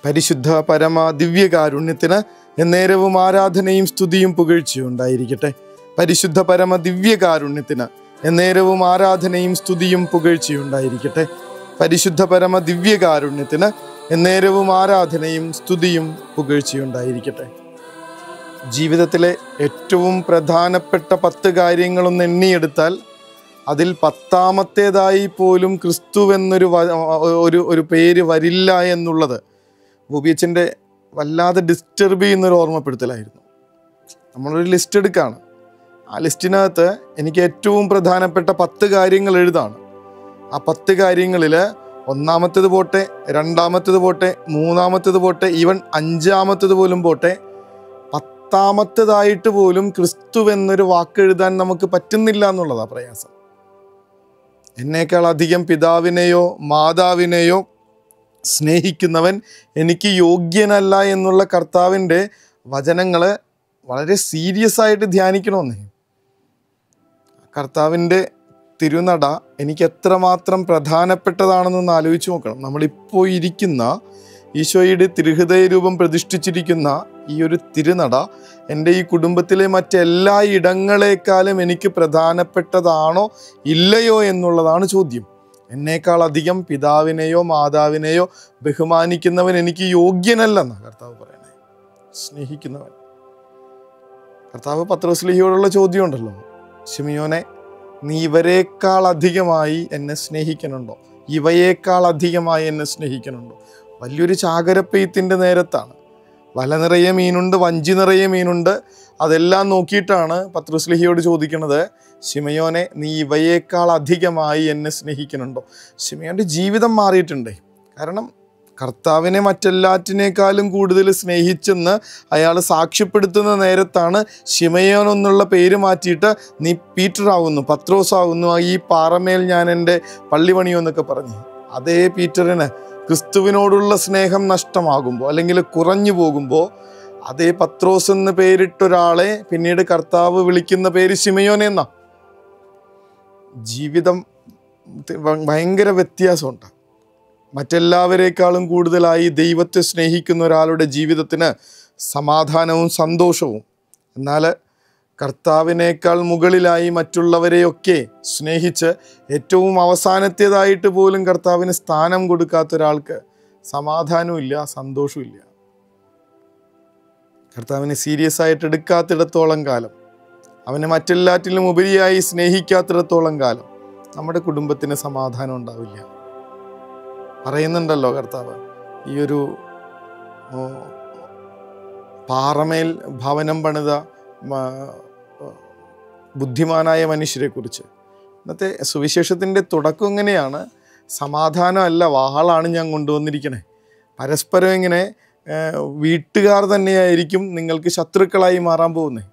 പരിശുദ്ധ പരമ ദിവ്യകാരുണ്യത്തിന് എന്നേരവും ആരാധനയും സ്തുതിയും പുകഴ്ചയും ഉണ്ടായിരിക്കട്ടെ. പരിശുദ്ധ പരമ ദിവ്യകാരുണ്യത്തിന് എന്നേരവും ആരാധനയും സ്തുതിയും പുകഴ്ചയും ഉണ്ടായിരിക്കട്ടെ. പരിശുദ്ധ പരമ ദിവ്യകാരുണ്യത്തിന് എന്നേരവും ആരാധനയും സ്തുതിയും പുകഴ്ചയും ഉണ്ടായിരിക്കട്ടെ. ജീവിതത്തിലെ ഏറ്റവും പ്രധാനപ്പെട്ട 10 കാര്യങ്ങളൊന്ന് എണ്ണിയെടുത്താൽ അതിൽ 10ാമത്തേതായി പോലും ക്രിസ്തു എന്നൊരു പേര് വരില്ല എന്നുള്ളത് ബോബിയച്ചൻ്റെ വല്ലാതെ ഡിസ്റ്റർബ് ചെയ്യുന്നൊരു ഓർമ്മപ്പെടുത്തലായിരുന്നു. നമ്മളൊരു ലിസ്റ്റ് എടുക്കുകയാണ്. ആ ലിസ്റ്റിനകത്ത് എനിക്ക് ഏറ്റവും പ്രധാനപ്പെട്ട 10 കാര്യങ്ങൾ എഴുതാണ്. ആ 10 കാര്യങ്ങളിൽ 1ാമത്തേത് പോട്ടെ, 2ാമത്തേത് പോട്ടെ, 3ാമത്തേത് പോട്ടെ, ഈവൻ 5ാമത്തേത് പോലും പോട്ടെ, 10ാമത്തേതായിട്ട് പോലും ക്രിസ്തു എന്നൊരു വാക്ക് എഴുതാൻ നമുക്ക് പറ്റുന്നില്ല എന്നുള്ളതാണ് പ്രയാസം. എന്നേക്കാൾ അധികം പിതാവിനെയോ മാതാവിനെയോ സ്നേഹിക്കുന്നവൻ എനിക്ക് യോഗ്യനല്ല എന്നുള്ള കർത്താവിൻ്റെ വചനങ്ങൾ വളരെ സീരിയസ് ആയിട്ട് ധ്യാനിക്കണമെന്നേ. കർത്താവിൻ്റെ തിരുനട എനിക്ക് എത്രമാത്രം പ്രധാനപ്പെട്ടതാണെന്നൊന്ന് ആലോചിച്ച് നോക്കണം. നമ്മളിപ്പോൾ ഇരിക്കുന്ന ഈശോയുടെ തിരുഹൃദയ രൂപം പ്രതിഷ്ഠിച്ചിരിക്കുന്ന ഈ ഒരു തിരുനട എൻ്റെ ഈ കുടുംബത്തിലെ മറ്റെല്ലാ ഇടങ്ങളെക്കാളും എനിക്ക് പ്രധാനപ്പെട്ടതാണോ ഇല്ലയോ എന്നുള്ളതാണ് ചോദ്യം. എന്നേക്കാൾ അധികം പിതാവിനെയോ മാതാവിനെയോ ബഹുമാനിക്കുന്നവൻ എനിക്ക് യോഗ്യനല്ലെന്നാണ് കർത്താവ് പറയണേ. സ്നേഹിക്കുന്നവൻ. കർത്താവ് പത്രോസ്ലീഹയോടുള്ള ചോദ്യം ഉണ്ടല്ലോ, ശിമിയോനെ, നീ ഇവരെക്കാൾ അധികമായി എന്നെ സ്നേഹിക്കണുണ്ടോ? ഇവയേക്കാൾ അധികമായി എന്നെ സ്നേഹിക്കണുണ്ടോ? വലിയൊരു ചാകരപ്പെയ്ത്തിൻ്റെ നേരത്താണ്. വല നിറയെ മീനുണ്ട്, വഞ്ചി നിറയെ മീനുണ്ട്. അതെല്ലാം നോക്കിയിട്ടാണ് പത്രോസ്ലീഹയോട് ചോദിക്കുന്നത്, ശിമയോനെ, നീ ഇവയേക്കാൾ അധികമായി എന്നെ സ്നേഹിക്കുന്നുണ്ടോ? ശിമയോൻ്റെ ജീവിതം മാറിയിട്ടുണ്ടേ. കാരണം കർത്താവിനെ മറ്റെല്ലാറ്റിനേക്കാളും കൂടുതൽ സ്നേഹിച്ചെന്ന് അയാൾ സാക്ഷ്യപ്പെടുത്തുന്ന നേരത്താണ് ശിമയോൻ എന്നുള്ള പേര് മാറ്റിയിട്ട് നീ പീറ്റർ ആവുന്നു, പത്രോസ് ആവുന്നു, ഈ പാറമേൽ ഞാൻ എൻ്റെ പള്ളി പണിയുമെന്നൊക്കെ പറഞ്ഞ്. അതേ പീറ്ററിന് ക്രിസ്തുവിനോടുള്ള സ്നേഹം നഷ്ടമാകുമ്പോൾ അല്ലെങ്കിൽ കുറഞ്ഞു പോകുമ്പോൾ അതേ പത്രോസ് എന്ന് പേരിട്ടൊരാളെ പിന്നീട് കർത്താവ് വിളിക്കുന്ന പേര് ശിമയോൻ എന്നാ. ജീവിതം ഭയങ്കര വ്യത്യാസമുണ്ട്. മറ്റെല്ലാവരേക്കാളും കൂടുതലായി ദൈവത്തെ സ്നേഹിക്കുന്ന ഒരാളുടെ ജീവിതത്തിന് സമാധാനവും സന്തോഷവും. എന്നാൽ കർത്താവിനേക്കാൾ മുകളിലായി മറ്റുള്ളവരെയൊക്കെ സ്നേഹിച്ച് ഏറ്റവും അവസാനത്തേതായിട്ട് പോലും കർത്താവിന് സ്ഥാനം കൊടുക്കാത്ത ഒരാൾക്ക് സമാധാനവും ഇല്ല, സന്തോഷവും ഇല്ല. കർത്താവിനെ സീരിയസ് ആയിട്ട് എടുക്കാത്തിടത്തോളം കാലം, അവനെ മറ്റെല്ലാറ്റിലും ഉപരിയായി സ്നേഹിക്കാത്തിടത്തോളം കാലം നമ്മുടെ കുടുംബത്തിന് സമാധാനം ഉണ്ടാവില്ല. പറയുന്നുണ്ടല്ലോ കർത്താവ്, ഈ ഒരു പാറമേൽ ഭവനം പണിത ബുദ്ധിമാനായ മനുഷ്യരെ കുറിച്ച്. ഇന്നത്തെ സുവിശേഷത്തിൻ്റെ തുടക്കം ഇങ്ങനെയാണ്, സമാധാനമല്ല വാളാണ് ഞാൻ കൊണ്ടുവന്നിരിക്കണേ. പരസ്പരം ഇങ്ങനെ വീട്ടുകാർ തന്നെയായിരിക്കും നിങ്ങൾക്ക് ശത്രുക്കളായി മാറാൻ പോകുന്നത്.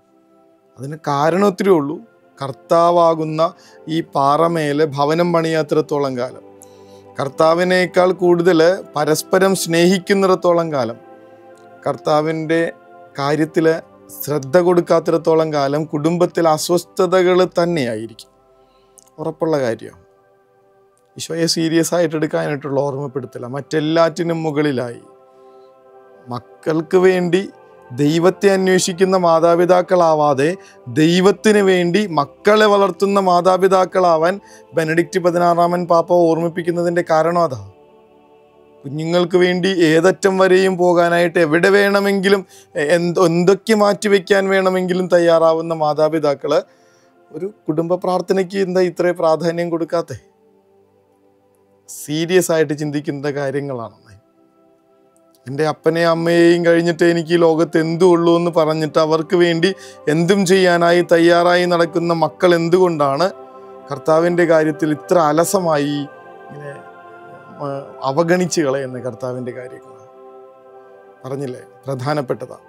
അതിന് കാരണം ഒത്തിരി ഉള്ളൂ. കർത്താവാകുന്ന ഈ പാറമേൽ ഭവനം പണിയാത്തിടത്തോളം കാലം, കർത്താവിനേക്കാൾ കൂടുതൽ പരസ്പരം സ്നേഹിക്കുന്നിടത്തോളം കാലം, കർത്താവിൻ്റെ കാര്യത്തിൽ ശ്രദ്ധ കൊടുക്കാത്തിടത്തോളം കാലം കുടുംബത്തിൽ അസ്വസ്ഥതകൾ തന്നെയായിരിക്കും. ഉറപ്പുള്ള കാര്യമാണ്. ഈശോയെ സീരിയസ് ആയിട്ട് എടുക്കാനായിട്ടുള്ള ഓർമ്മപ്പെടുത്തില്ല. മറ്റെല്ലാറ്റിനും മുകളിലായി മക്കൾക്ക് വേണ്ടി ദൈവത്തെ അന്വേഷിക്കുന്ന മാതാപിതാക്കളാവാതെ ദൈവത്തിന് വേണ്ടി മക്കളെ വളർത്തുന്ന മാതാപിതാക്കളാവാൻ ബെനഡിക്റ്റ് 16 പാപ്പ ഓർമ്മിപ്പിക്കുന്നതിൻ്റെ കാരണം അതാ. കുഞ്ഞുങ്ങൾക്ക് വേണ്ടി ഏതറ്റം വരെയും പോകാനായിട്ട് എവിടെ വേണമെങ്കിലും എന്തൊക്കെ മാറ്റിവെക്കാൻ വേണമെങ്കിലും തയ്യാറാവുന്ന മാതാപിതാക്കൾ ഒരു കുടുംബ പ്രാർത്ഥനയ്ക്ക് എന്താ ഇത്രയും പ്രാധാന്യം കൊടുക്കാത്തെ? സീരിയസ് ആയിട്ട് ചിന്തിക്കുന്ന കാര്യങ്ങളാണ്. എൻ്റെ അപ്പനെയും അമ്മയെയും കഴിഞ്ഞിട്ട് എനിക്ക് ഈ ലോകത്ത് എന്തും ഉള്ളൂ എന്ന് പറഞ്ഞിട്ട് അവർക്ക് വേണ്ടി എന്തും ചെയ്യാനായി തയ്യാറായി നടക്കുന്ന മക്കൾ എന്തുകൊണ്ടാണ് കർത്താവിൻ്റെ കാര്യത്തിൽ ഇത്ര അലസമായി ഇങ്ങനെ അവഗണിച്ച് കളയുന്ന? കർത്താവിൻ്റെ കാര്യങ്ങൾ പറഞ്ഞില്ലേ, പ്രധാനപ്പെട്ടതാണ്.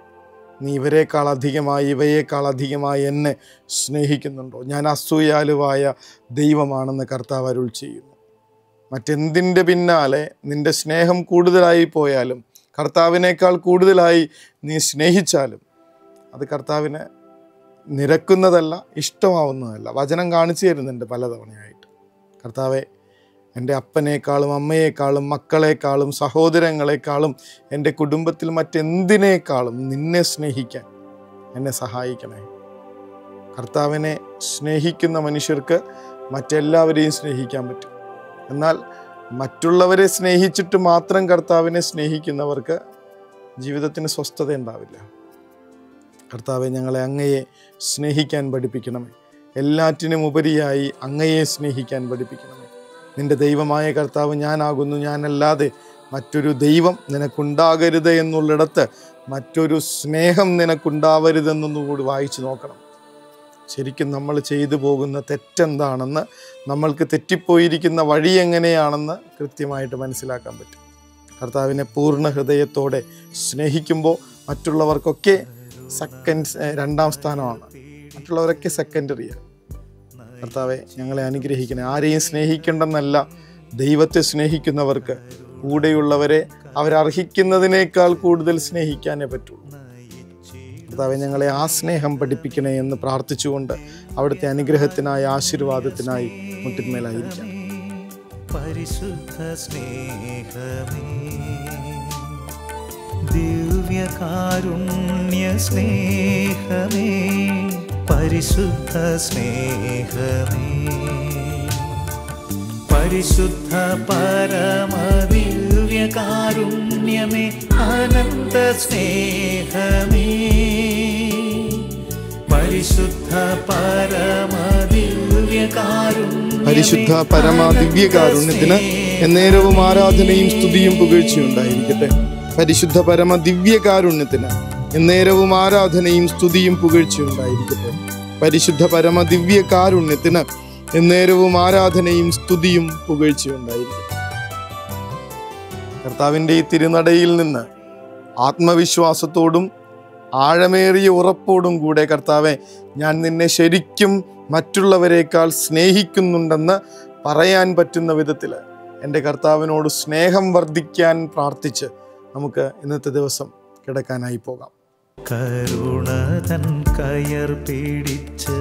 നീ ഇവയേക്കാൾ അധികമായി എന്നെ സ്നേഹിക്കുന്നുണ്ടോ? ഞാൻ അസൂയാലുവായ ദൈവമാണെന്ന് കർത്താവ് അരുൾ ചെയ്യുന്നു. മറ്റെന്തിൻ്റെ പിന്നാലെ നിൻ്റെ സ്നേഹം കൂടുതലായി പോയാലും, കർത്താവിനേക്കാൾ കൂടുതലായി നീ സ്നേഹിച്ചാലും അത് കർത്താവിന് നിരക്കുന്നതല്ല, ഇഷ്ടമാവുന്നതല്ല. വചനം കാണിച്ചു തരുന്നുണ്ട് പലതവണയായിട്ട്. കർത്താവെ, എൻ്റെ അപ്പനേക്കാളും അമ്മയേക്കാളും മക്കളെക്കാളും സഹോദരങ്ങളെക്കാളും എൻ്റെ കുടുംബത്തിൽ മറ്റെന്തിനേക്കാളും നിന്നെ സ്നേഹിക്കാൻ എന്നെ സഹായിക്കണേ. കർത്താവിനെ സ്നേഹിക്കുന്ന മനുഷ്യർക്ക് മറ്റെല്ലാവരെയും സ്നേഹിക്കാൻ പറ്റും. എന്നാൽ മറ്റുള്ളവരെ സ്നേഹിച്ചിട്ട് മാത്രം കർത്താവിനെ സ്നേഹിക്കുന്നവർക്ക് ജീവിതത്തിന് സ്വസ്ഥത ഉണ്ടാവില്ല. കർത്താവെ, ഞങ്ങളെ അങ്ങയെ സ്നേഹിക്കാൻ പഠിപ്പിക്കണമേ. എല്ലാറ്റിനും ഉപരിയായി അങ്ങയെ സ്നേഹിക്കാൻ പഠിപ്പിക്കണമേ. നിൻ്റെ ദൈവമായ കർത്താവ് ഞാനാകുന്നു, ഞാനല്ലാതെ മറ്റൊരു ദൈവം നിനക്കുണ്ടാകരുത് എന്നുള്ളിടത്ത് മറ്റൊരു സ്നേഹം നിനക്കുണ്ടാവരുതെന്നൊന്നുകൂടി വായിച്ചു നോക്കണം. ശരിക്കും നമ്മൾ ചെയ്തു പോകുന്ന തെറ്റെന്താണെന്ന്, നമ്മൾക്ക് തെറ്റിപ്പോയിരിക്കുന്ന വഴി എങ്ങനെയാണെന്ന് കൃത്യമായിട്ട് മനസ്സിലാക്കാൻ പറ്റും. കർത്താവിനെ പൂർണ്ണ ഹൃദയത്തോടെ സ്നേഹിക്കുമ്പോൾ മറ്റുള്ളവർക്കൊക്കെ രണ്ടാം സ്ഥാനമാണ്, മറ്റുള്ളവരൊക്കെ സെക്കൻഡറിയാണ്. കർത്താവെ, ഞങ്ങളെ അനുഗ്രഹിക്കണേ. ആരെയും സ്നേഹിക്കേണ്ടെന്നല്ല, ദൈവത്തെ സ്നേഹിക്കുന്നവർക്ക് കൂടെയുള്ളവരെ അവരർഹിക്കുന്നതിനേക്കാൾ കൂടുതൽ സ്നേഹിക്കാനേ പറ്റുള്ളൂ. കർത്താവെ, ഞങ്ങളെ ആ സ്നേഹം പഠിപ്പിക്കണേ എന്ന് പ്രാർത്ഥിച്ചുകൊണ്ട് അവിടുത്തെ അനുഗ്രഹത്തിനായി ആശീർവാദത്തിനായി മുട്ടിന്മേലായിരിക്കാം. പരിശുദ്ധ സ്നേഹമേ, ദിവ്യകാരുണ്യ സ്നേഹമേ, പരിശുദ്ധ സ്നേഹമേ, പരിശുദ്ധ പരമ ദിവ്യകാരുണ്യമേ, അനന്ത സ്നേഹമേ, പരിശുദ്ധ പരമ ദിവ്യകാരുണ്യമേ, പരിശുദ്ധ പരമ ദിവ്യകാരുണ്യത്തിന് എന്നേരവും ആരാധനയും സ്തുതിയും പുകഴ്ചയുണ്ടായിരിക്കട്ടെ. പരിശുദ്ധ പരമ ദിവ്യകാരുണ്യത്തിന് എന്നേരവും ആരാധനയും സ്തുതിയും പുകഴ്ചയുണ്ടായിരിക്കട്ടെ. പരിശുദ്ധ പരമ ദിവ്യകാരുണ്യത്തിന് എന്നേരവും ആരാധനയും സ്തുതിയും പുകഴ്ചയുണ്ടായിരിക്കട്ടെ. കർത്താവിൻ്റെ ഈ തിരുനടയിൽ നിന്ന് ആത്മവിശ്വാസത്തോടും ആഴമേറിയ ഉറപ്പോടും കൂടെ, കർത്താവെ, ഞാൻ നിന്നെ ശരിക്കും മറ്റുള്ളവരെക്കാൾ സ്നേഹിക്കുന്നുണ്ടെന്ന് പറയാൻ പറ്റുന്ന വിധത്തിൽ എൻ്റെ കർത്താവിനോട് സ്നേഹം വർദ്ധിക്കാൻ പ്രാർത്ഥിച്ച് നമുക്ക് ഇന്നത്തെ ദിവസം കിടക്കാനായി പോകാം. കരുണതൻ കയർ പിടിച്ച്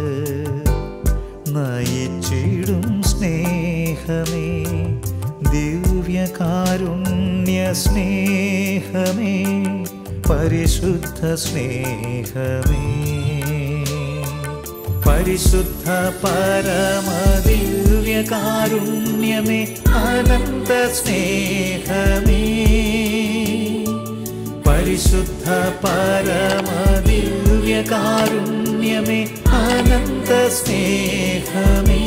നയിച്ചിടും സ്നേഹമേ, ദിവ്യകാരുണ്യ സ്നേഹമേ, പരിശുദ്ധ സ്നേഹമേ, പരിശുദ്ധ പരമ ദിവ്യകാരുണ്യമേ, അനന്ത സ്നേഹമേ, പരിശുദ്ധ പരമ ദിവ്യകാരുണ്യമേ, അനന്ത സ്നേഹമേ.